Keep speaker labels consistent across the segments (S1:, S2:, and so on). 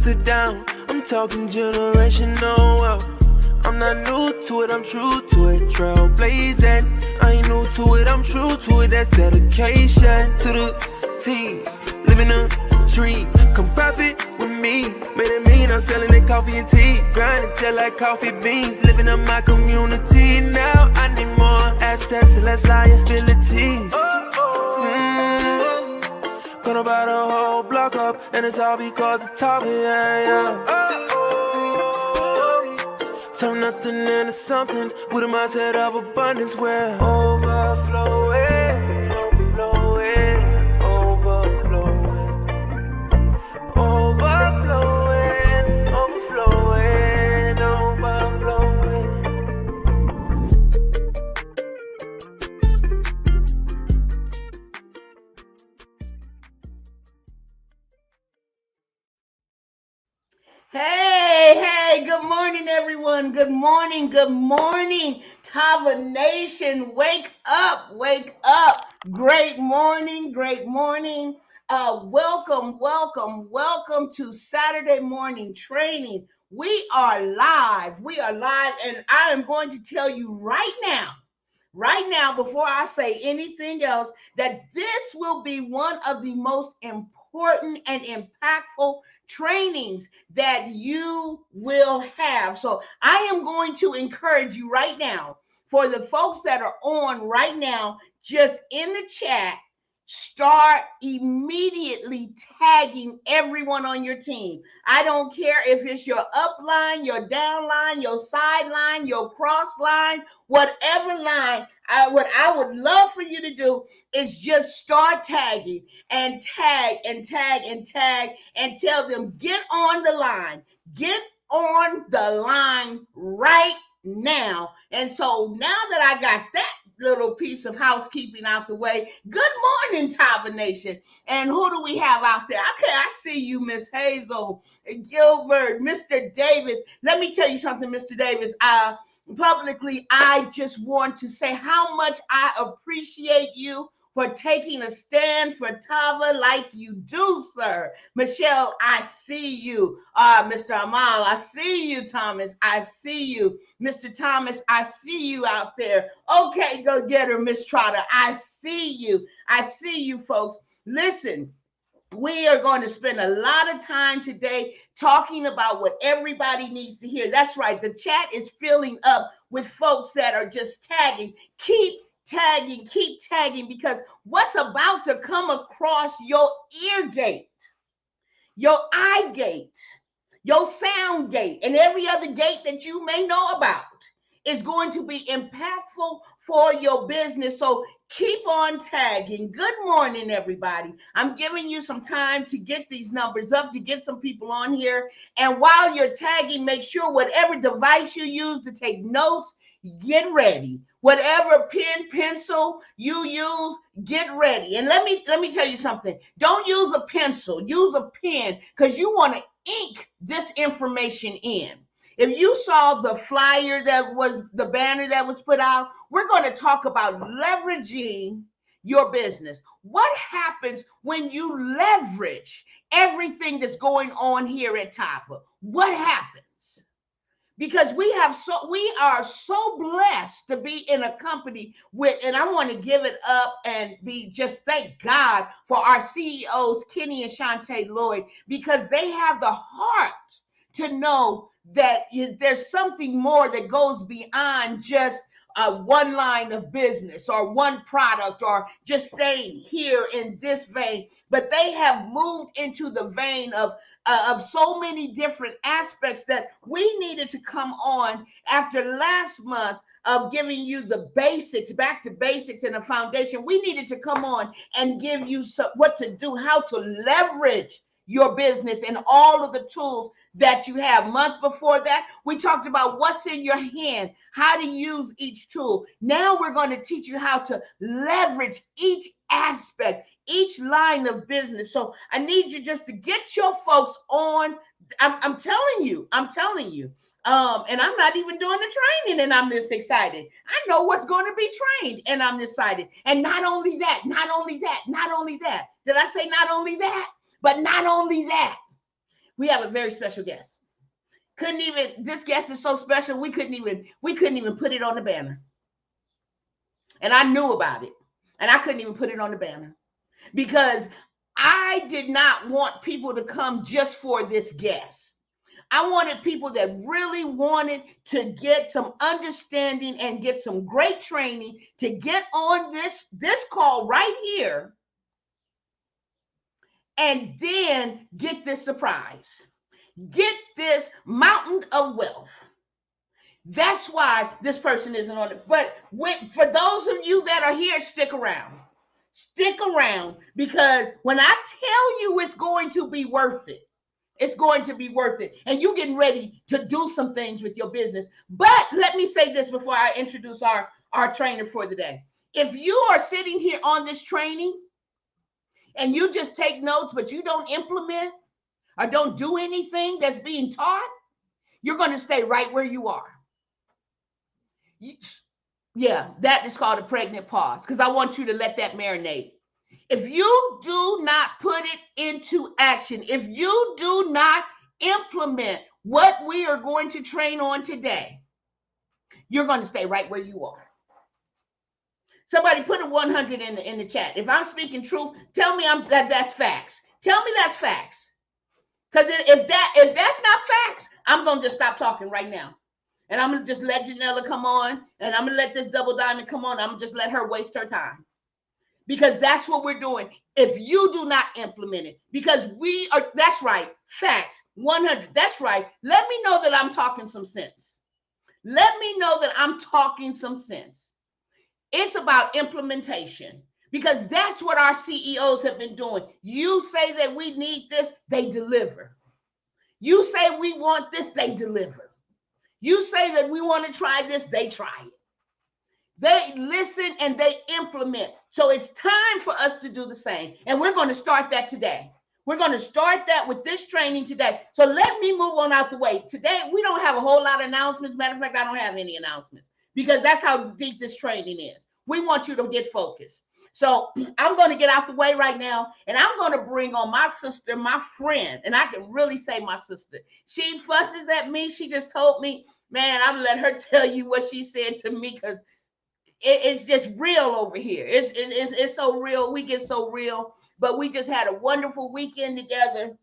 S1: sit down. I'm talking generational wealth. I'm not new to it, I'm true to it. Trailblazing, I ain't new to it, I'm true to it. That's dedication to the team. Living a dream, come profit with me. Made it mean I'm selling the coffee and tea. Grinding just like coffee beans. Living in my community. Now I need more assets and less liabilities. Gonna buy the whole block up, and it's all because of Tava, yeah. Turn nothing into something with a mindset of abundance where overflowing, overflowing, overflowing, overflowing, overflowing, overflowing.
S2: Hey, good morning, everyone. Good morning, Tava Nation. Wake up. Great morning. Welcome to Saturday morning training. We are live, and I am going to tell you right now, before I say anything else, that this will be one of the most important and impactful trainings that you will have. So I am going to encourage you right now, for the folks that are on right now, just in the chat, start immediately tagging everyone on your team. I don't care if it's your upline, your downline, your sideline, your cross line, whatever line. What I would love for you to do is just start tagging and tag and tell them, get on the line right now. And so now that I got that little piece of housekeeping out the way, good morning, Tava Nation. And who do we have out there? Okay, I see you, Miss Hazel, Gilbert, Mr. Davis. Let me tell you something, Mr. Davis. Publicly, I just want to say how much I appreciate you for taking a stand for Tava like you do, sir. Michelle, I see you. Mr. Amal, I see you. Thomas, I see you. Mr. Thomas, I see you out there. Okay, go get her, Miss Trotter. I see you. I see you, folks. Listen, we are going to spend a lot of time today talking about what everybody needs to hear. That's right. The chat is filling up with folks that are just tagging. Keep tagging, because what's about to come across your ear gate, your eye gate, your sound gate, and every other gate that you may know about is going to be impactful for your business. So keep on tagging. Good morning, everybody. I'm giving you some time to get these numbers up, to get some people on here. And while you're tagging, make sure whatever device you use to take notes, get ready. Whatever pen, pencil you use, get ready. And let me tell you something. Don't use a pencil. Use a pen, because you want to ink this information in. If you saw the flyer the banner that was put out, we're going to talk about leveraging your business. What happens when you leverage everything that's going on here at Tava? What happens? Because we are so blessed to be in a company with, and I want to give it up and thank God for our CEOs, Kenny and Shantae Lloyd, because they have the heart to know that there's something more that goes beyond just one line of business or one product or just staying here in this vein, but they have moved into the vein of so many different aspects that we needed to come on after last month of giving you the basics, back to basics and a foundation. We needed to come on and give you what to do, how to leverage your business and all of the tools that you have. Months before that, we talked about what's in your hand, how to use each tool. Now we're going to teach you how to leverage each aspect, each line of business. So I need you just to get your folks on. I'm telling you. And I'm not even doing the training, and I'm this excited. I know what's going to be trained, and I'm this excited. And not only that. Did I say not only that? But not only that. We have a very special guest. Couldn't even, this guest is so special, we couldn't even put it on the banner. And I knew about it. And I couldn't even put it on the banner because I did not want people to come just for this guest. I wanted people that really wanted to get some understanding and get some great training to get on this call right here and then get this surprise. Get this mountain of wealth. That's why this person isn't on it. But for those of you that are here, stick around. Stick around, because when I tell you it's going to be worth it, it's going to be worth it. And you're getting ready to do some things with your business. But let me say this before I introduce our trainer for the day. If you are sitting here on this training and you just take notes, but you don't implement or don't do anything that's being taught, you're going to stay right where you are. Yeah, that is called a pregnant pause, because I want you to let that marinate. If you do not put it into action, if you do not implement what we are going to train on today, you're going to stay right where you are. Somebody put a 100 in the chat. If I'm speaking truth, tell me that's facts. Tell me that's facts. Because if that's not facts, I'm going to just stop talking right now. And I'm going to just let Janella come on, and I'm going to let this double diamond come on. I'm going to just let her waste her time. Because that's what we're doing. If you do not implement it, because that's right, facts, 100, that's right. Let me know that I'm talking some sense. Let me know that I'm talking some sense. It's about implementation, because that's what our CEOs have been doing. You say that we need this, they deliver. You say we want this, they deliver. You say that we want to try this, they try it. They listen and they implement. So it's time for us to do the same. And we're going to start that today. We're going to start that with this training today. So let me move on out the way. Today, we don't have a whole lot of announcements. Matter of fact, I don't have any announcements, because that's how deep this training is. We want you to get focused. So I'm going to get out the way right now, and I'm going to bring on my sister, my friend, and I can really say my sister. She fusses at me. She just told me, man, I'm going to let her tell you what she said to me, because it's just real over here. It's so real. We get so real. But we just had a wonderful weekend together,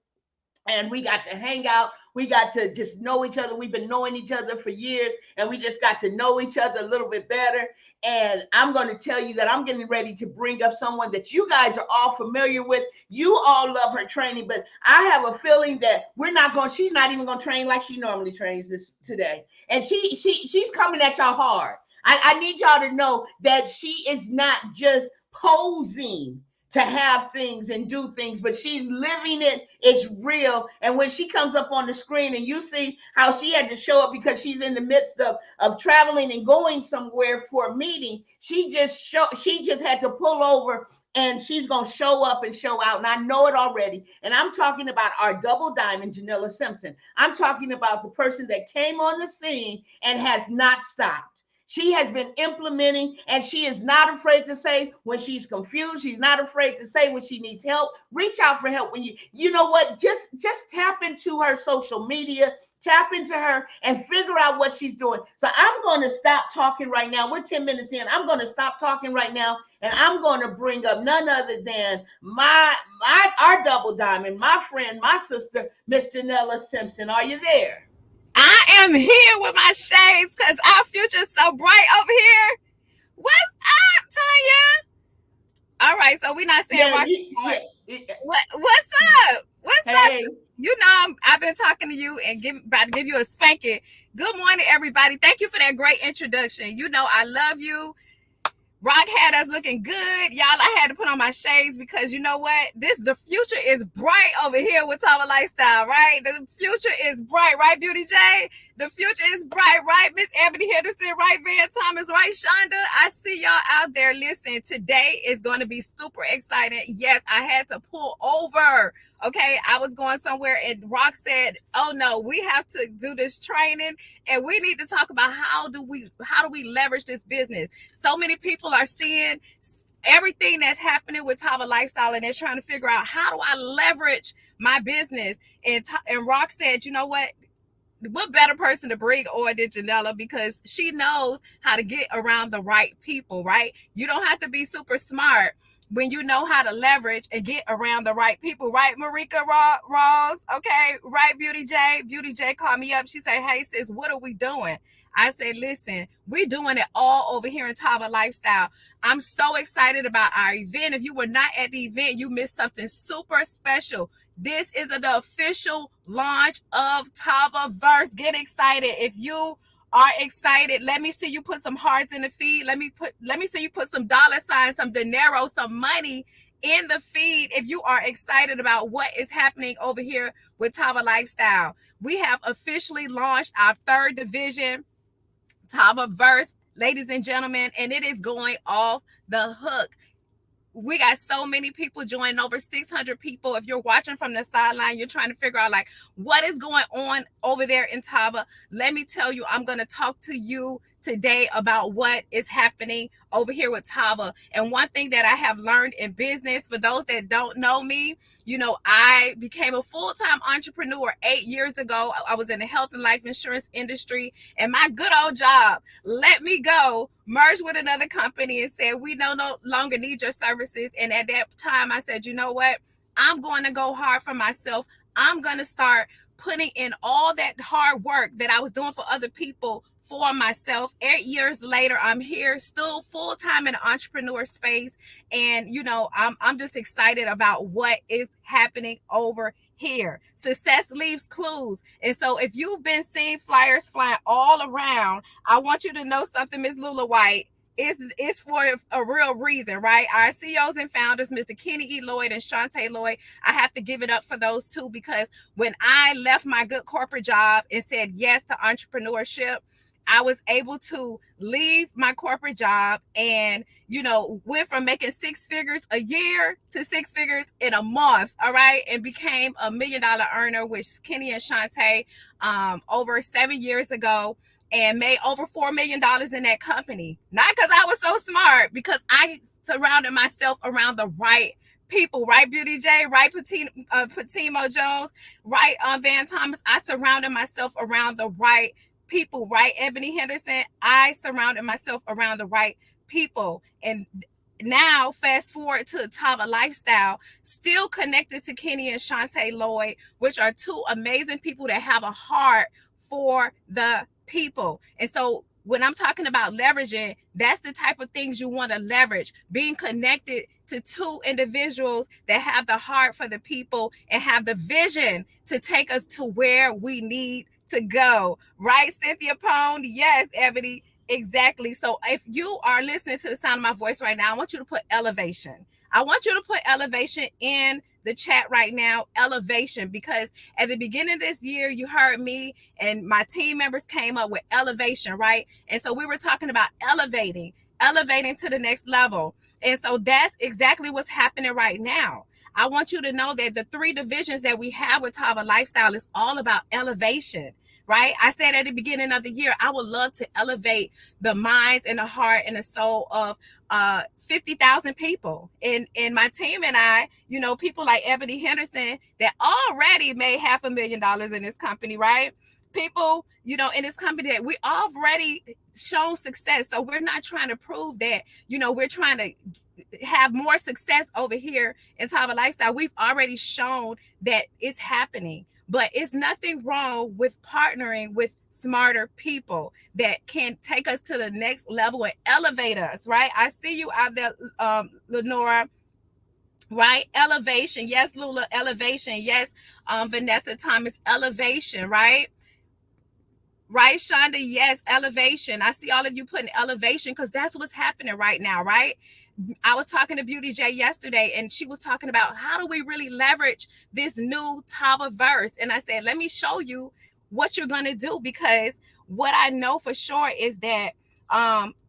S2: and we got to hang out. We got to just know each other. We've been knowing each other for years, and we just got to know each other a little bit better. And I'm going to tell you that I'm getting ready to bring up someone that you guys are all familiar with. You all love her training, but I have a feeling that she's not even going to train like she normally trains this today. And she's coming at y'all hard. I need y'all to know that she is not just posing to have things and do things, but she's living it. It's real. And when she comes up on the screen and you see how she had to show up because she's in the midst of traveling and going somewhere for a meeting, she just had to pull over, and she's going to show up and show out. And I know it already. And I'm talking about our double diamond, Janella Simpson. I'm talking about the person that came on the scene and has not stopped. She has been implementing, and she is not afraid to say when she's confused. She's not afraid to say when she needs help. Reach out for help when you know what, just tap into her social media, tap into her and figure out what she's doing. So I'm going to stop talking right now. We're 10 minutes in. I'm going to stop talking right now, and I'm going to bring up none other than our double diamond, my friend, my sister, Miss Janella Simpson. Are you there?
S3: I am here with my shades because our future is so bright over here. What's up, Tanya? All right, so we're not saying what's up? What's up? You know, I've been talking to you and about to give you a spanking. Good morning, everybody. Thank you for that great introduction. You know, I love you. Rock had us looking good. Y'all, I had to put on my shades because you know what? The future is bright over here with Tava Lifestyle, right? The future is bright, right, Beauty J? The future is bright, right? Miss Ebony Henderson, right? Van Thomas, right? Shonda, I see y'all out there listening. Today is going to be super exciting. Yes, I had to pull over. Okay, I was going somewhere and Rock said, oh no, we have to do this training and we need to talk about how do we leverage this business. So many people are seeing everything that's happening with Tava Lifestyle, and they're trying to figure out, how do I leverage my business? And Rock said, you know what better person to bring on than Janella, because she knows how to get around the right people, right? You don't have to be super smart when you know how to leverage and get around the right people, right, Marika Ross? Okay, right, Beauty J? Beauty J called me up. She said, hey, sis, what are we doing? I said, listen, we're doing it all over here in Tava Lifestyle. I'm so excited about our event. If you were not at the event, you missed something super special. This is the official launch of Tavaverse. Get excited. If you are excited, let me see you put some hearts in the feed. Let me see you put some dollar signs, some dinero, some money in the feed if you are excited about what is happening over here with Tava Lifestyle. We have officially launched our third division, Tavaverse, ladies and gentlemen, and it is going off the hook. We got so many people joining, over 600 people. If you're watching from the sideline, you're trying to figure out like what is going on over there in Tava. Let me tell you, I'm going to talk to you today about what is happening over here with Tava. And one thing that I have learned in business, for those that don't know me, you know, I became a full-time entrepreneur 8 years ago. I was in the health and life insurance industry, and my good old job let me go, merged with another company, and said, we no longer need your services. And at that time, I said, you know what? I'm going to go hard for myself. I'm going to start putting in all that hard work that I was doing for other people for myself. 8 years later, I'm here still full-time in the entrepreneur space. And, you know, I'm just excited about what is happening over here. Success leaves clues. And so if you've been seeing flyers flying all around, I want you to know something, Miss Lula White. It's for a real reason, right? Our CEOs and founders, Mr. Kenny E. Lloyd and Shantae Lloyd, I have to give it up for those two, because when I left my good corporate job and said yes to entrepreneurship, I was able to leave my corporate job and, you know, went from making 6 figures a year to 6 figures in a month, all right, and became $1 million earner with Kenny and Shantae over 7 years ago, and made over $4 million in that company. Not because I was so smart, because I surrounded myself around the right people, right, Beauty J, right, Patimo Jones, right, Van Thomas. I surrounded myself around the right people, right, Ebony Henderson. I surrounded myself around the right people. And now fast forward to Tava Lifestyle, still connected to Kenny and Shantae Lloyd, which are two amazing people that have a heart for the people. And so when I'm talking about leveraging, that's the type of things you want to leverage, being connected to two individuals that have the heart for the people and have the vision to take us to where we need to go. Right, Cynthia Pone? Yes, Ebony. Exactly. So if you are listening to the sound of my voice right now, I want you to put elevation. I want you to put elevation in the chat right now, elevation, because at the beginning of this year, you heard me and my team members came up with elevation, right? And so we were talking about elevating to the next level. And so that's exactly what's happening right now. I want you to know that the 3 divisions that we have with Tava Lifestyle is all about elevation, right? I said at the beginning of the year, I would love to elevate the minds and the heart and the soul of 50,000 people. And my team and I, you know, people like Ebony Henderson that already made $500,000 in this company, right? People, you know, in this company that we already shown success. So we're not trying to prove that, you know, we're trying to have more success over here in Tava Lifestyle. We've already shown that it's happening. But it's nothing wrong with partnering with smarter people that can take us to the next level and elevate us, right? I see you out there, Lenora, right? Elevation. Yes, Lula, elevation. Yes, Vanessa Thomas, elevation, right? Right, Shonda? Yes, elevation. I see all of you putting elevation because that's what's happening right now, right? I was talking to Beauty J yesterday, and she was talking about how do we really leverage this new Tavaverse. And I said, let me show you what you're going to do, because what I know for sure is that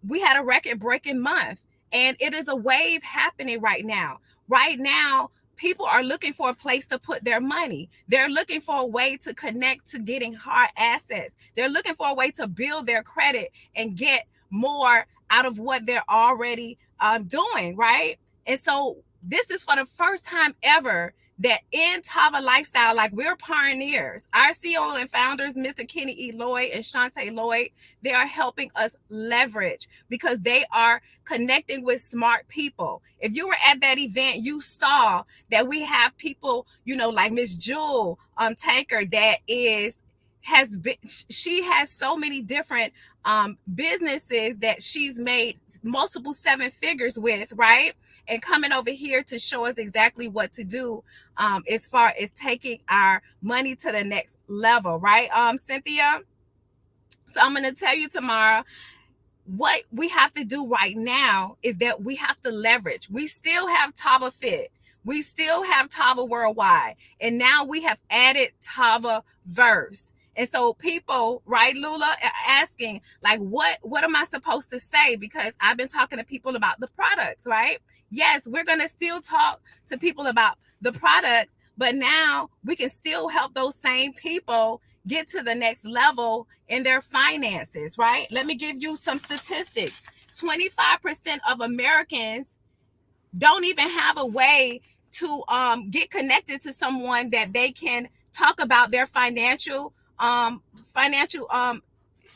S3: we had a record-breaking month, and it is a wave happening right now. Right now, people are looking for a place to put their money. They're looking for a way to connect to getting hard assets. They're looking for a way to build their credit and get more out of what they're already doing, right? And so this is for the first time ever that in Tava Lifestyle, like, we're pioneers. Our CEO and founders, Mr. Kenny E. Lloyd and Shantae Lloyd, they are helping us leverage because they are connecting with smart people. If you were at that event, you saw that we have people, like Miss Jewel Tanker, that she has so many different businesses that she's made multiple seven figures with, right? And coming over here to show us exactly what to do as far as taking our money to the next level, right, Cynthia? So I'm going to tell you tomorrow, what we have to do right now is that we have to leverage. We still have Tava Fit. We still have Tava Worldwide. And now we have added Tava Verse. And so people, right, Lula, are asking, like, what am I supposed to say? Because I've been talking to people about the products, right? Yes, we're going to still talk to people about the products, but now we can still help those same people get to the next level in their finances, right? Let me give you some statistics. 25% of Americans don't even have a way to get connected to someone that they can talk about their financial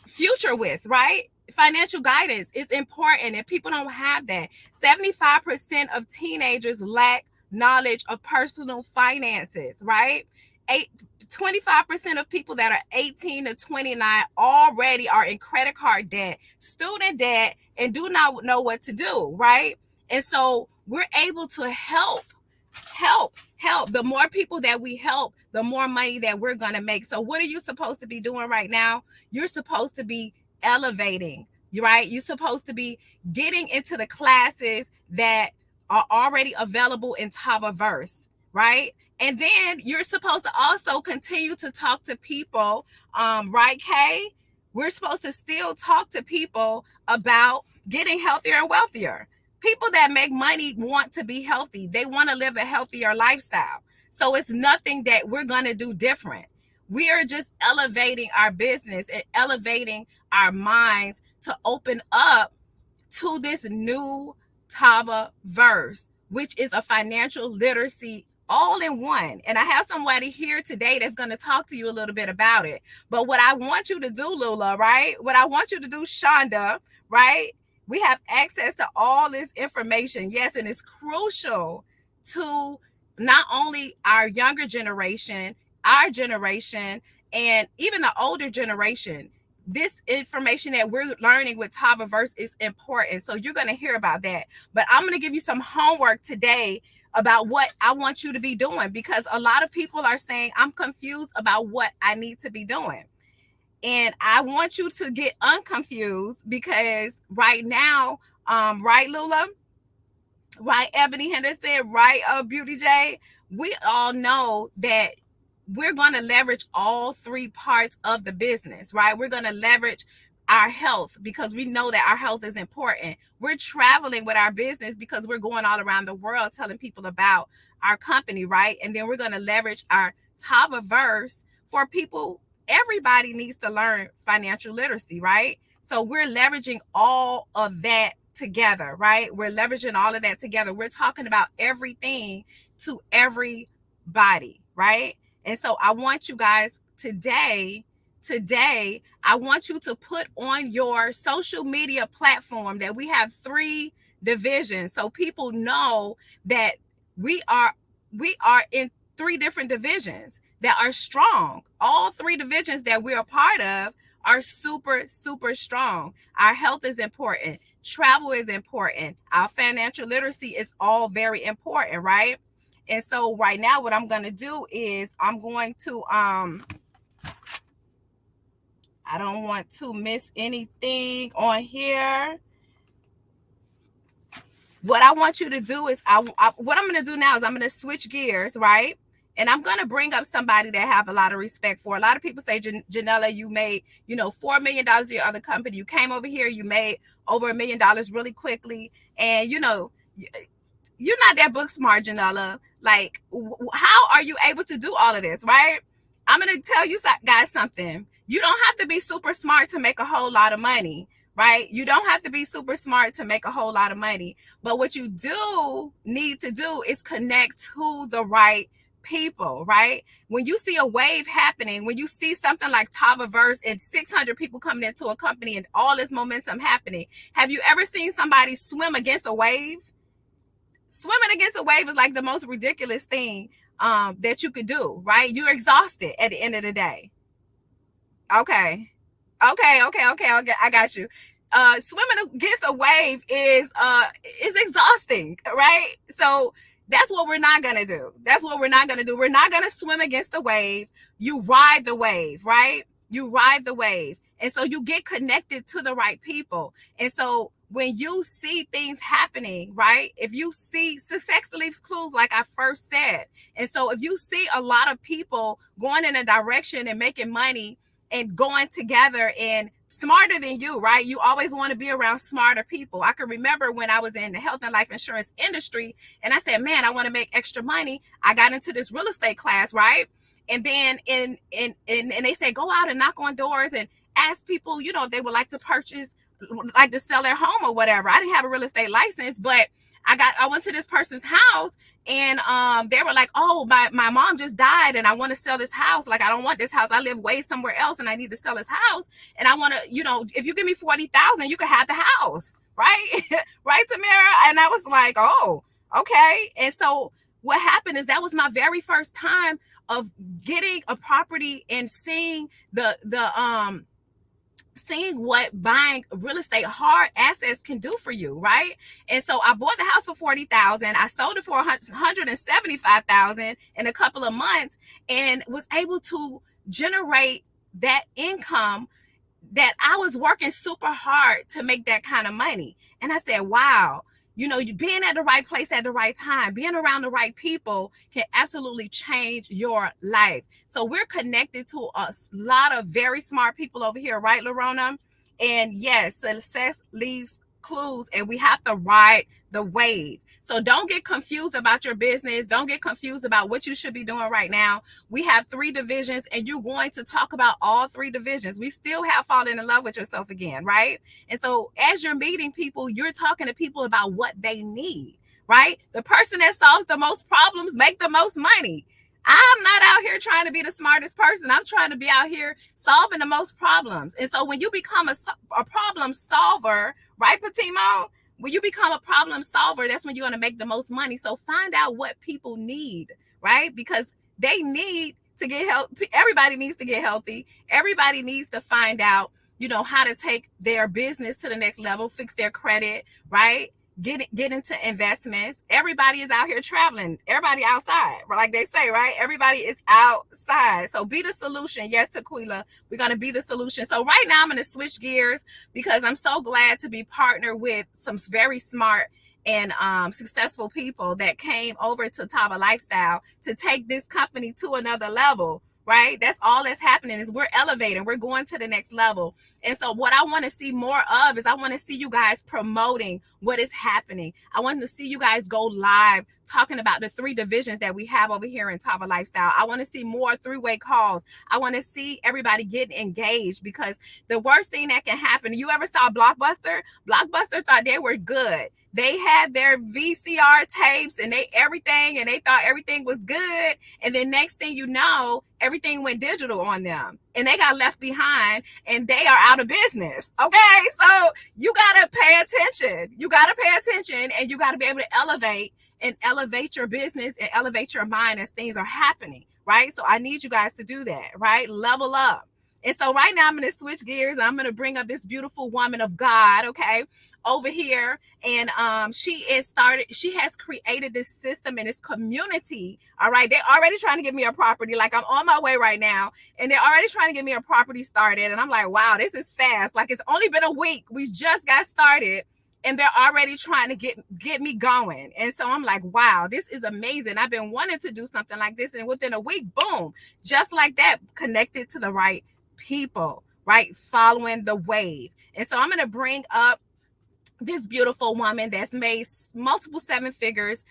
S3: future with, right? Financial guidance is important, and people don't have that. 75% of teenagers lack knowledge of personal finances, right? 25% of people that are 18 to 29 already are in credit card debt, student debt, and do not know what to do, right? And so we're able to help. The more people that we help, the more money that we're going to make. So what are you supposed to be doing right now? You're supposed to be elevating, right? You're supposed to be getting into the classes that are already available in Tavaverse, right? And then you're supposed to also continue to talk to people, right, Kay? We're supposed to still talk to people about getting healthier and wealthier. People that make money want to be healthy. They want to live a healthier lifestyle. So it's nothing that we're going to do different. We are just elevating our business and elevating our minds to open up to this new Tava verse, which is a financial literacy all in one. And I have somebody here today that's going to talk to you a little bit about it. But what I want you to do, Lula, right? What I want you to do, Shonda, right? We have access to all this information. Yes, and it's crucial to not only our younger generation, our generation, and even the older generation. This information that we're learning with Tavaverse is important. So you're going to hear about that. But I'm going to give you some homework today about what I want you to be doing, because a lot of people are saying, I'm confused about what I need to be doing. And I want you to get unconfused, because right now, right, Lula? Right, Ebony Henderson? Right, Beauty J? We all know that we're going to leverage all three parts of the business, right? We're going to leverage our health, because we know that our health is important. We're traveling with our business because we're going all around the world telling people about our company, right? And then we're going to leverage our Tavaverse for people. Everybody needs to learn financial literacy, right? So we're leveraging all of that together, right? We're leveraging all of that together. We're talking about everything to everybody, right? And so I want you guys today, I want you to put on your social media platform that we have 3 divisions, so people know that we are in 3 different divisions that are strong. All 3 divisions that we're a part of are super, super strong. Our health is important. Travel is important. Our financial literacy is all very important, right? And so right now, what I'm going to do is I'm going to, I don't want to miss anything on here. What I want you to do is, what I'm going to do now is I'm going to switch gears, right? And I'm going to bring up somebody that I have a lot of respect for. A lot of people say, Janella, you made, $4 million in your other company. You came over here, you made over $1 million really quickly. And, you're not that book smart, Janella. Like, how are you able to do all of this, right? I'm going to tell you guys something. You don't have to be super smart to make a whole lot of money, right? You don't have to be super smart to make a whole lot of money. But what you do need to do is connect to the right people, right? When you see a wave happening, when you see something like Tavaverse and 600 people coming into a company and all this momentum happening, have you ever seen somebody swim against a wave? Swimming against a wave is like the most ridiculous thing that you could do, right? You're exhausted at the end of the day. Okay. Okay. I got you. Swimming against a wave is exhausting, right? So that's what we're not gonna do. That's what we're not gonna do. We're not gonna swim against the wave. You ride the wave, right? You ride the wave. And so you get connected to the right people. And so when you see things happening, right? If you see success leaves clues, like I first said. And so if you see a lot of people going in a direction and making money and going together and smarter than you, right? You always want to be around smarter people. I can remember when I was in the health and life insurance industry and I said, man, I want to make extra money. I got into this real estate class, right? And then and they say, go out and knock on doors and ask people, you know, if they would like to purchase, like to sell their home or whatever. I didn't have a real estate license, but I went to this person's house and they were like, oh, my mom just died and I want to sell this house. Like, I don't want this house. I live way somewhere else and I need to sell this house. And I want to, you know, if you give me 40,000, you can have the house. Right. Right, Tamara. And I was like, oh, okay. And so what happened is that was my very first time of getting a property and seeing seeing what buying real estate hard assets can do for you, right? And so I bought the house for 40,000. I sold it for 175,000 in a couple of months and was able to generate that income that I was working super hard to make that kind of money. And I said, wow, you know, you being at the right place at the right time, being around the right people can absolutely change your life. So we're connected to a lot of very smart people over here, right, Lorona? And yes, success leaves clues and we have to ride the wave. So don't get confused about your business. Don't get confused about what you should be doing right now. We have 3 divisions and you're going to talk about all 3 divisions. We still have fallen in love with yourself again, right? And so as you're meeting people, you're talking to people about what they need, right? The person that solves the most problems make the most money. I'm not out here trying to be the smartest person. I'm trying to be out here solving the most problems. And so when you become a problem solver, right, Patimo? When you become a problem solver, that's when you're going to make the most money. So find out what people need, right? Because they need to get healthy. Everybody needs to get healthy. Everybody needs to find out, you know, how to take their business to the next level, fix their credit, right? Get into investments. Everybody is out here traveling. Everybody outside, like they say, right? Everybody is outside. So be the solution. Yes, Tequila, we're going to be the solution. So right now I'm going to switch gears because I'm so glad to be partnered with some very smart and successful people that came over to Tava Lifestyle to take this company to another level. Right? That's all that's happening is we're elevating. We're going to the next level. And so what I want to see more of is I want to see you guys promoting what is happening. I want to see you guys go live talking about the 3 divisions that we have over here in Tava Lifestyle. I want to see more 3-way calls. I want to see everybody getting engaged because the worst thing that can happen, you ever saw Blockbuster? Blockbuster thought they were good. They had their VCR tapes and everything, and they thought everything was good. And then next thing you know, everything went digital on them and they got left behind and they are out of business. Okay. So you got to pay attention. You got to pay attention and you got to be able to elevate your business and elevate your mind as things are happening. Right. So I need you guys to do that. Right. Level up. And so right now I'm going to switch gears. I'm going to bring up this beautiful woman of God, okay, over here. And she has created this system and this community. All right. They're already trying to get me a property. Like I'm on my way right now. And they're already trying to get me a property started. And I'm like, wow, this is fast. Like it's only been a week. We just got started. And they're already trying to get me going. And so I'm like, wow, this is amazing. I've been wanting to do something like this. And within a week, boom, just like that, connected to the right people, right? Following the wave. And so I'm going to bring up this beautiful woman that's made multiple seven figures,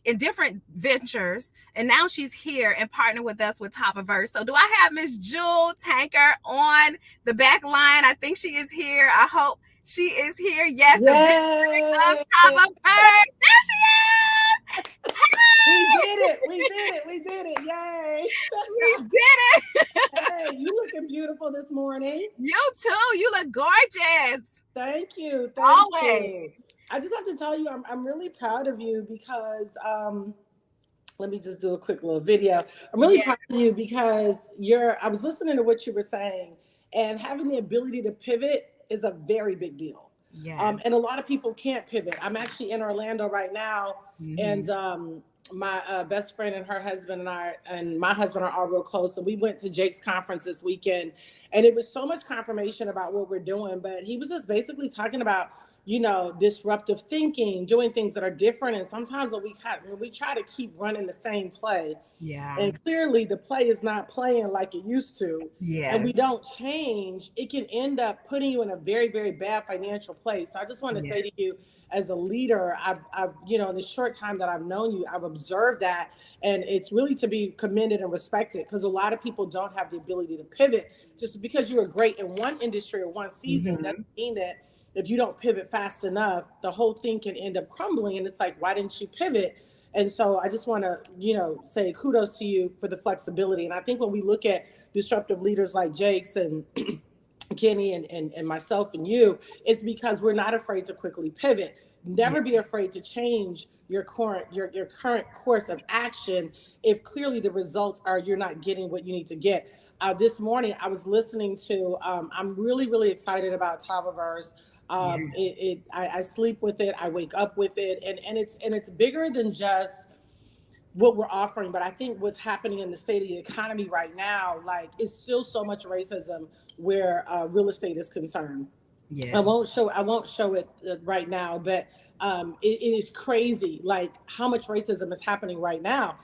S3: in different ventures. And now she's here and partnered with us with Tavaverse. So do I have Miss Jewel Tanker on the back line? I think she is here. I hope she is here. Yes, the victory of Tavaverse. There she is.
S4: We did it. Yay.
S3: We did it.
S4: Hey, you looking beautiful this morning.
S3: You too. You look gorgeous.
S4: Thank you.
S3: Always.
S4: I just have to tell you, I'm really proud of you because let me just do a quick little video. I'm really proud of you because I was listening to what you were saying, and having the ability to pivot is a very big deal.
S3: Yeah.
S4: And a lot of people can't pivot. I'm actually in Orlando right now, and my best friend and her husband and my husband are all real close. So we went to Jake's conference this weekend, and it was so much confirmation about what we're doing. But he was just basically talking about, disruptive thinking, doing things that are different. And sometimes when we try to keep running the same play, and clearly the play is not playing like it used to, and we don't change, it can end up putting you in a very, very bad financial place. So I just want to say to you, as a leader, I've in the short time that I've known you, I've observed that, and it's really to be commended and respected, because a lot of people don't have the ability to pivot. Just because you were great in one industry or one season doesn't mean that if you don't pivot fast enough, the whole thing can end up crumbling. And it's like, why didn't you pivot? And so I just want to, say kudos to you for the flexibility. And I think when we look at disruptive leaders like Jake's and Kenny and myself and you, it's because we're not afraid to quickly pivot. Never be afraid to change your current course of action if clearly the results are you're not getting what you need to get. This morning I was listening to I'm really, really excited about Tavaverse. I sleep with it, I wake up with it, and it's bigger than just what we're offering. But I think what's happening in the state of the economy right now, like, it's still so much racism where real estate is concerned. I won't show it right now, but it is crazy, like how much racism is happening right now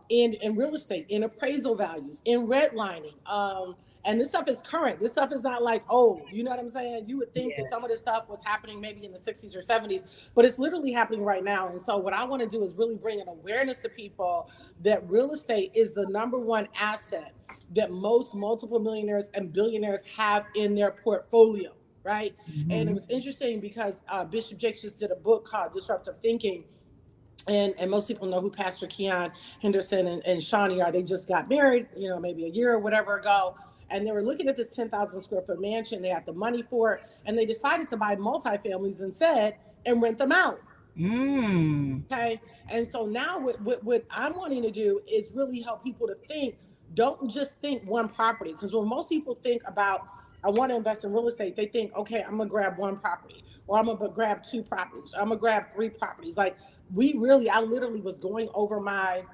S4: in real estate, in appraisal values, in redlining. And this stuff is current. This stuff is not like old. You know what I'm saying? You would think that some of this stuff was happening maybe in the 60s or 70s, but it's literally happening right now. And so what I want to do is really bring an awareness to people that real estate is the number one asset that most multiple millionaires and billionaires have in their portfolio, right? And it was interesting because Bishop Jakes just did a book called Disruptive Thinking. And most people know who Pastor Keon Henderson and Shawnee are. They just got married, maybe a year or whatever ago. And they were looking at this 10,000 square foot mansion. They had the money for it. And they decided to buy multifamilies instead and rent them out. Okay. And so now what I'm wanting to do is really help people to think, don't just think one property. Because when most people think about, I want to invest in real estate, they think, okay, I'm going to grab one property, or I'm going to grab two properties, or I'm going to grab three properties. Like I literally was going over my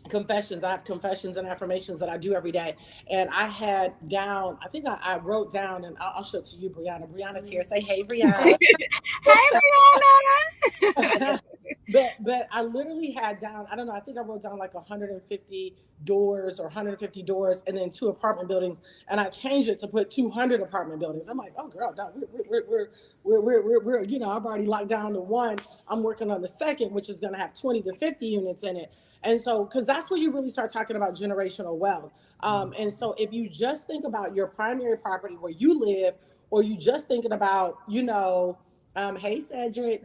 S4: confessions. I have confessions and affirmations that I do every day. And I had down, I think I wrote down, and I'll show it to you, Brianna. Brianna's here. Say, hey, Brianna.
S3: Hey, Brianna.
S4: But I literally had down, I don't know, I think I wrote down like 150 doors or 150 doors and then 2 apartment buildings. And I changed it to put 200 apartment buildings. I'm like, oh girl, no, we're I've already locked down to 1. I'm working on the second, which is going to have 20 to 50 units in it. And so, because that's where you really start talking about generational wealth. And so if you just think about your primary property where you live, or you just thinking about, hey, Cedric,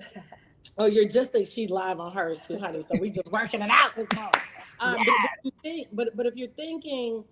S4: or you're just think she's live on hers too, honey. So we just working it out this morning. But if you're thinking,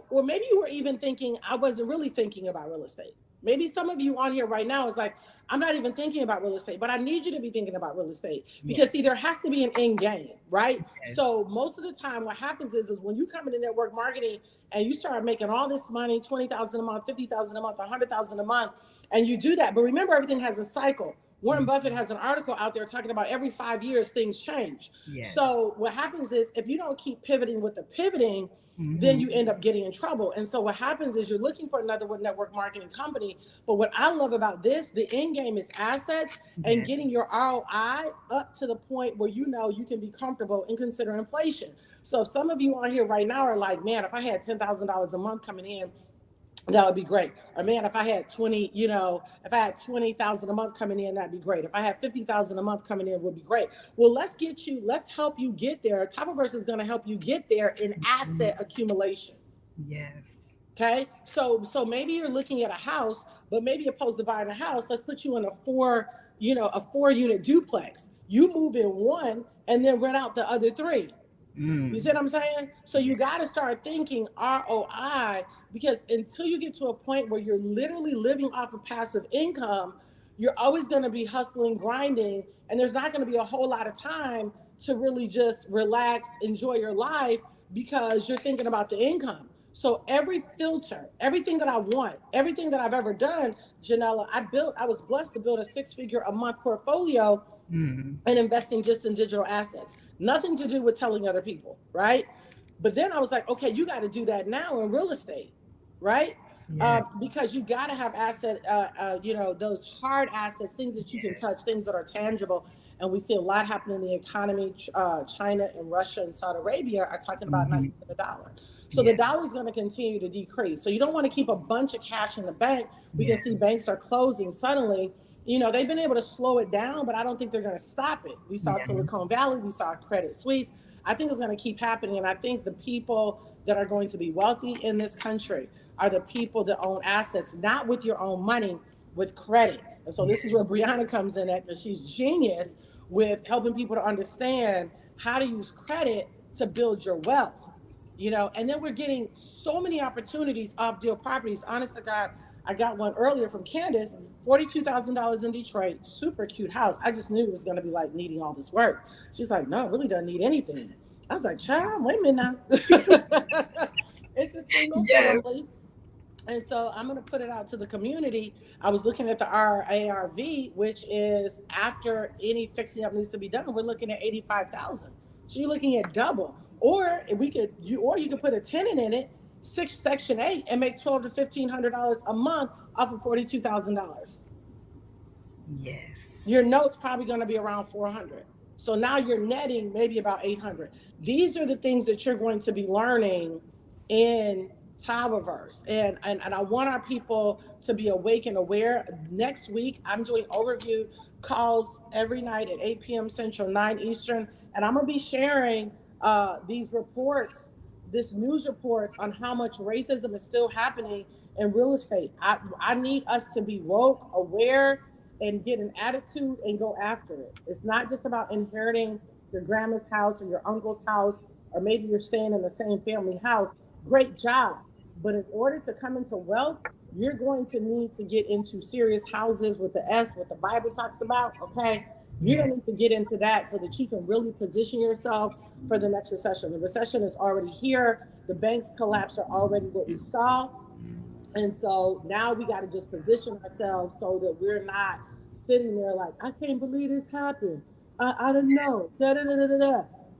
S4: or maybe you were even thinking, I wasn't really thinking about real estate. Maybe some of you on here right now is like, I'm not even thinking about real estate, but I need you to be thinking about real estate, because see, there has to be an end game, right? So most of the time what happens is when you come into network marketing and you start making all this money, 20,000 a month, 50,000 a month, 100,000 a month, and you do that. But remember, everything has a cycle. Warren Buffett has an article out there talking about every 5 years, things change. So what happens is if you don't keep pivoting with the pivoting, then you end up getting in trouble. And so what happens is you're looking for another network marketing company. But what I love about this, the end game is assets and getting your ROI up to the point where you can be comfortable and consider inflation. So if some of you on here right now are like, man, if I had $10,000 a month coming in, That would be great. Or man, if I had 20, if I had 20,000 a month coming in, that'd be great. If I had 50,000 a month coming in, would be great. Well, let's help you get there. Tapaverse is going to help you get there in asset accumulation.
S3: Yes.
S4: Okay. So maybe you're looking at a house, but maybe opposed to buying a house, let's put you in a 4 unit duplex. You move in one and then rent out the other three. You see what I'm saying? So you got to start thinking ROI, because until you get to a point where you're literally living off of passive income, you're always going to be hustling, grinding, and there's not going to be a whole lot of time to really just relax, enjoy your life, because you're thinking about the income. So every filter, everything that I want, everything that I've ever done, Janella, I was blessed to build a 6-figure a month portfolio and investing just in digital assets. Nothing to do with telling other people, right? But then I was like, okay, you got to do that now in real estate, right? Because you got to have those hard assets, things that you can touch, things that are tangible. And we see a lot happening in the economy. China and Russia and Saudi Arabia are talking about not using the dollar. So the dollar is going to continue to decrease. So you don't want to keep a bunch of cash in the bank. We can see banks are closing suddenly. They've been able to slow it down, but I don't think they're going to stop it. We saw Silicon Valley, we saw Credit Suisse. I think it's going to keep happening. And I think the people that are going to be wealthy in this country are the people that own assets, not with your own money, with credit. And so this is where Brianna comes in at, because she's genius with helping people to understand how to use credit to build your wealth. And then we're getting so many opportunities off deal properties. Honest to God, I got one earlier from Candace, $42,000 in Detroit, super cute house. I just knew it was going to be like needing all this work. She's like, no, it really doesn't need anything. I was like, child, wait a minute now. It's a single family. And so I'm going to put it out to the community. I was looking at the ARV, which is after any fixing up needs to be done, we're looking at 85,000. So you're looking at double. Or you could put a tenant in it, Section 8, and make $1,200 to $1,500 a month off of $42,000.
S3: Yes.
S4: Your note's probably going to be around 400. So now you're netting maybe about 800. These are the things that you're going to be learning in Tavaverse. And I want our people to be awake and aware. Next week, I'm doing overview calls every night at 8 p.m. Central, 9 Eastern. And I'm going to be sharing these reports, this news reports on how much racism is still happening in real estate. I need us to be woke, aware, and get an attitude and go after it. It's not just about inheriting your grandma's house or your uncle's house, or maybe you're staying in the same family house. Great job. But in order to come into wealth, you're going to need to get into serious houses with the S, what the Bible talks about, okay? You're going to need to get into that so that you can really position yourself for the next recession. The recession is already here. The banks collapse are already what we saw. And so now we got to just position ourselves so that we're not sitting there like, I can't believe this happened. I don't know.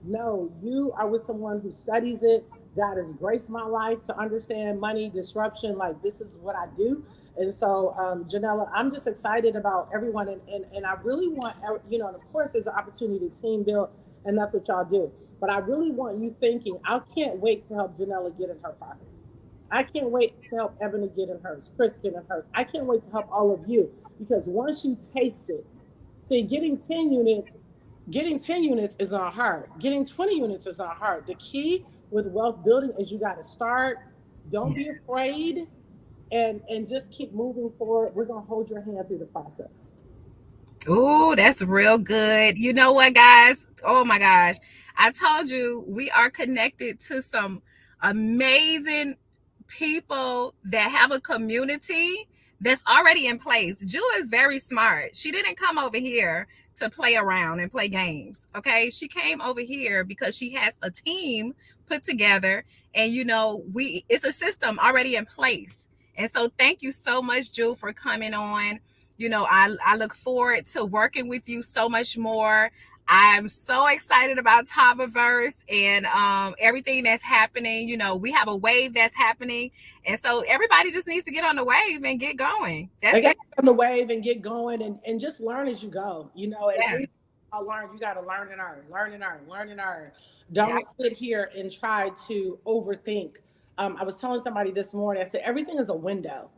S4: No, you are with someone who studies it. God has graced my life to understand money disruption. Like, this is what I do. And so, Janella, I'm just excited about everyone. And I really want, and of course, there's an opportunity to team build, and that's what y'all do. But I really want you thinking, I can't wait to help Janella get in her pocket. I can't wait to help Ebony get in hers, Chris get in hers. I can't wait to help all of you, because once you taste it, see, getting 10 units is not hard. Getting 20 units is not hard. The key with wealth building is you got to start. Don't be afraid, and just keep moving forward. We're going to hold your hand through the process.
S3: Oh, that's real good. You know what, guys? Oh my gosh. I told you we are connected to some amazing people that have a community that's already in place. Jewel is very smart. She didn't come over here to play around and play games. Okay. She came over here because she has a team put together, and it's a system already in place. And so thank you so much, Jewel, for coming on. I look forward to working with you so much more. I'm so excited about Tavaverse and everything that's happening. We have a wave that's happening. And so everybody just needs to get on the wave and get going.
S4: They got to get on the wave and get going, and just learn as you go. I'll learn. You got to learn and earn. Don't sit here and try to overthink I was telling somebody this morning, I said, everything is a window.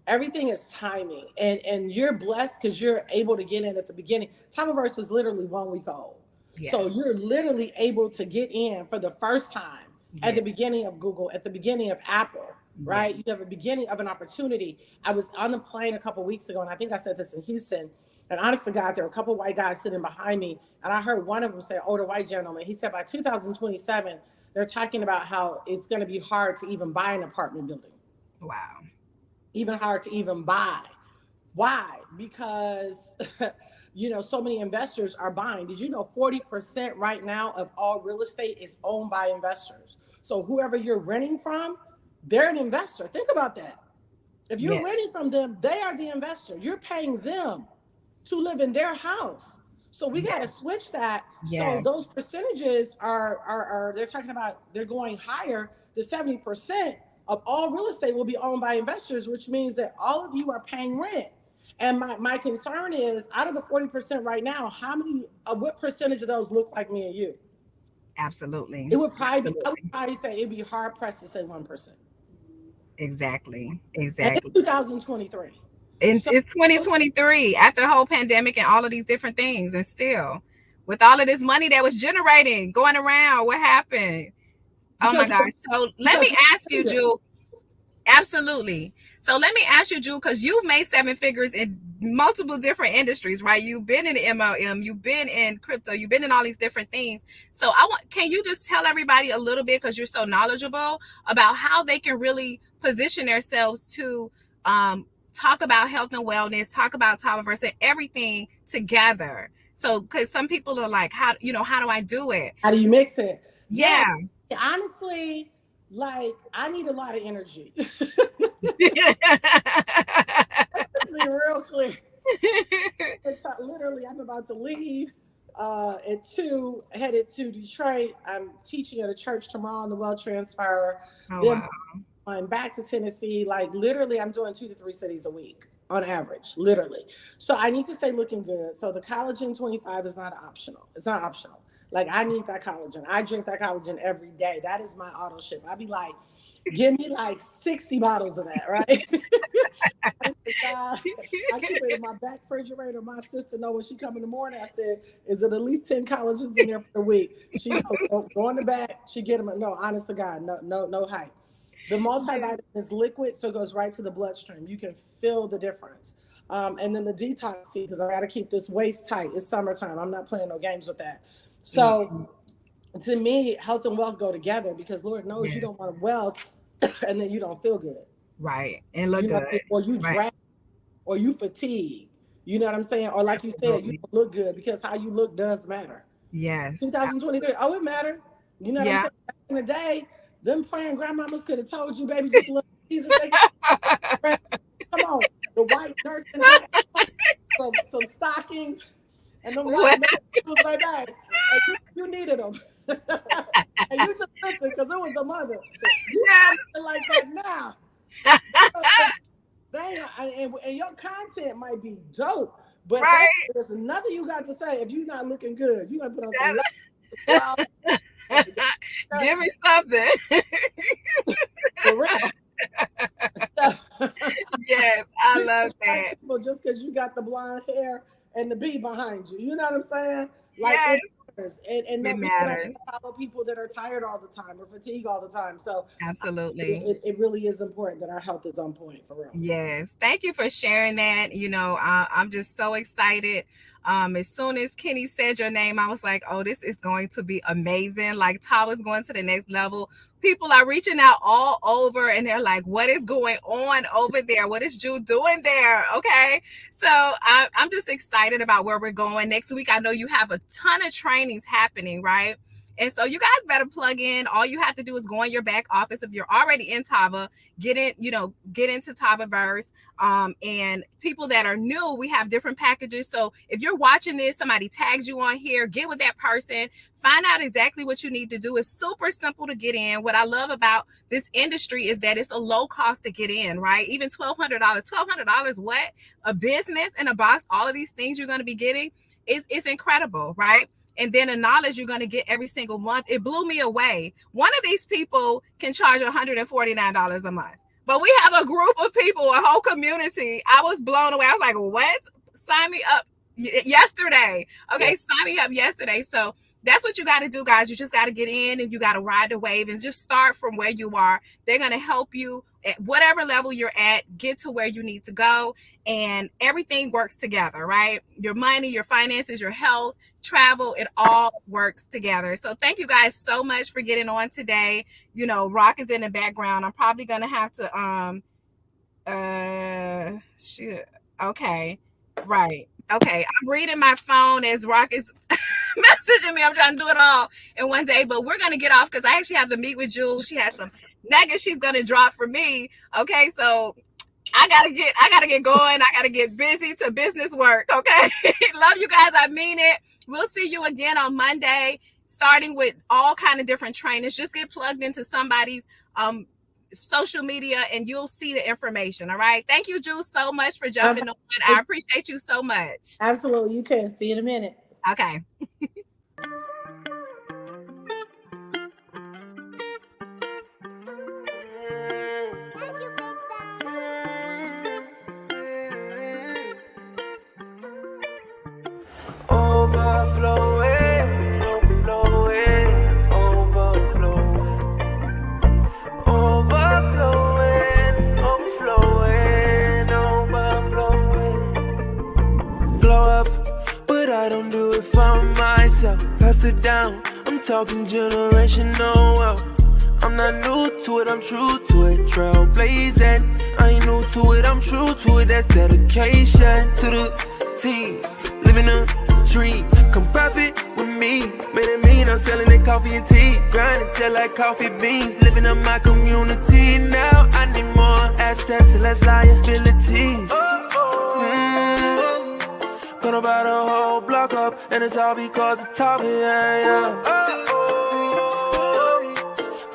S4: Everything is timing, and you're blessed because you're able to get in at the beginning. Tavaverse is literally 1 week old. Yeah. So you're literally able to get in for the first time at the beginning of Google, at the beginning of Apple, right? You have a beginning of an opportunity. I was on the plane a couple of weeks ago, and I think I said this in Houston, and honest to God, there were a couple of white guys sitting behind me, and I heard one of them say, older white gentleman, he said by 2027, they're talking about how it's going to be hard to even buy an apartment building.
S3: Wow.
S4: Even hard to even buy. Why? Because, so many investors are buying. Did you know 40% right now of all real estate is owned by investors? So whoever you're renting from, they're an investor. Think about that. If you're renting from them, they are the investor. You're paying them to live in their house. So we got to switch that. So those percentages are they're talking about, they're going higher to 70% of all real estate will be owned by investors, which means that all of you are paying rent. And my concern is, out of the 40% right now, what percentage of those look like me and you?
S3: Absolutely.
S4: It would probably I would probably say it'd be hard pressed to say 1%.
S3: Exactly.
S4: And it's 2023.
S3: It's 2023 after the whole pandemic and all of these different things, and still with all of this money that was generating, going around, what happened? Oh my gosh. So let me ask you, Jewel. Absolutely. So let me ask you, Jewel, because you've made 7 figures in multiple different industries, right? You've been in the MLM, you've been in crypto, you've been in all these different things. So can you just tell everybody a little bit, because you're so knowledgeable, about how they can really position themselves to talk about health and wellness, talk about Tavaverse and everything together? So, because some people are like, how do I do it?
S4: How do you mix it?
S3: Yeah.
S4: Honestly, like, I need a lot of energy. Let's be real clear. Literally, I'm about to leave at 2, headed to Detroit. I'm teaching at a church tomorrow on the Well Transfer. Then I'm back to Tennessee. Like, literally, I'm doing 2 to 3 cities a week on average, literally. So I need to stay looking good. So the collagen 25 is not optional. It's not optional. Like, I need that collagen. I drink that collagen every day. That is my auto ship. I'd be like, give me like 60 bottles of that, right? I keep it in my back refrigerator. My sister know when she come in the morning, I said, is it at least 10 collagens in there for the week? She go in the back, she get them. No, honest to God, no hype. The multivitamin is liquid, so it goes right to the bloodstream. You can feel the difference. And then the detox, because I got to keep this waist tight. It's summertime. I'm not playing no games with that. So to me, health and wealth go together, because Lord knows you don't want wealth and then you don't feel good.
S3: Right. And look good.
S4: Or you drag, or you fatigue. You know what I'm saying? Or like you said, you don't look good, because how you look does matter.
S3: Yes.
S4: 2023. Oh, it mattered. You know what I'm saying? Back in the day, them praying grandmamas could have told you, baby, just look Jesus. Come on. The white nurse some stockings. And them white was like that. And you needed them. And you just listen, because it was the mother. You like that now. And your content might be dope, but there's nothing you got to say if you're not looking good. You got to put on some
S3: give me something.
S4: For real.
S3: Yes, I love that.
S4: Just because you got the blonde hair and the bee behind you, you know what I'm saying? Like, it matters. And it matters. Follow people that are tired all the time or fatigued all the time. So
S3: absolutely,
S4: it really is important that our health is on point, for real.
S3: Yes, thank you for sharing that. I'm just so excited. As soon as Kenny said your name, I was like, oh, this is going to be amazing. Like, Tava's going to the next level. People are reaching out all over, and they're like, what is going on over there? What is Jewel doing there? Okay. So I'm just excited about where we're going. Next week, I know you have a ton of trainings happening, right? And so you guys better plug in. All you have to do is go in your back office. If you're already in Tava, get into Tavaverse. And people that are new, we have different packages. So if you're watching this, somebody tags you on here, get with that person, find out exactly what you need to do. It's super simple to get in. What I love about this industry is that it's a low cost to get in, right? Even $1,200, what? A business in a box, all of these things you're going to be getting is incredible, right? and then the knowledge you're going to get every single month. It blew me away. One of these people can charge $149 a month, but we have a group of people, a whole community. I was blown away. I was like, what? Sign me up yesterday. Okay, sign me up yesterday. So that's what you got to do, guys. You just got to get in and you got to ride the wave and just start from where you are. They're going to help you at whatever level you're at, get to where you need to go, and everything works together, right? Your money, your finances, your health, travel, it all works together. So thank you guys so much for getting on today. You know, Rock is in the background. I'm probably going to have to, okay, right. Okay, I'm reading my phone as Rock is messaging me. I'm trying to do it all in one day, but we're going to get off because I actually have to meet with Jules. She has some nuggets she's going to drop for me. Okay, so I gotta get going. I gotta get busy to business work. Okay. Love you guys. I mean it. We'll see you again on Monday, starting with all kind of different trainings. Just get plugged into somebody's social media and you'll see the information. All right. Thank you, Jules, so much for jumping on. I appreciate you so much.
S4: Absolutely. You too. See you in a minute.
S3: Okay.
S1: Overflowing, overflowing, overflowing, overflowing, overflowing, overflowing. Glow up, but I don't do it for myself. Pass it down, I'm talking generational wealth. I'm not new to it, I'm true to it. Trailblazing, I ain't new to it, I'm true to it. That's dedication to the team. Living a dream, come profit with me. Made it mean I'm selling it coffee and tea. Grinding just like coffee beans. Living up my community. Now I need more assets and less liabilities. Gonna buy the whole block up, and it's all because of top, yeah.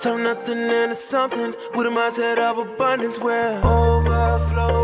S1: Turn nothing into something with a mindset of abundance where overflow.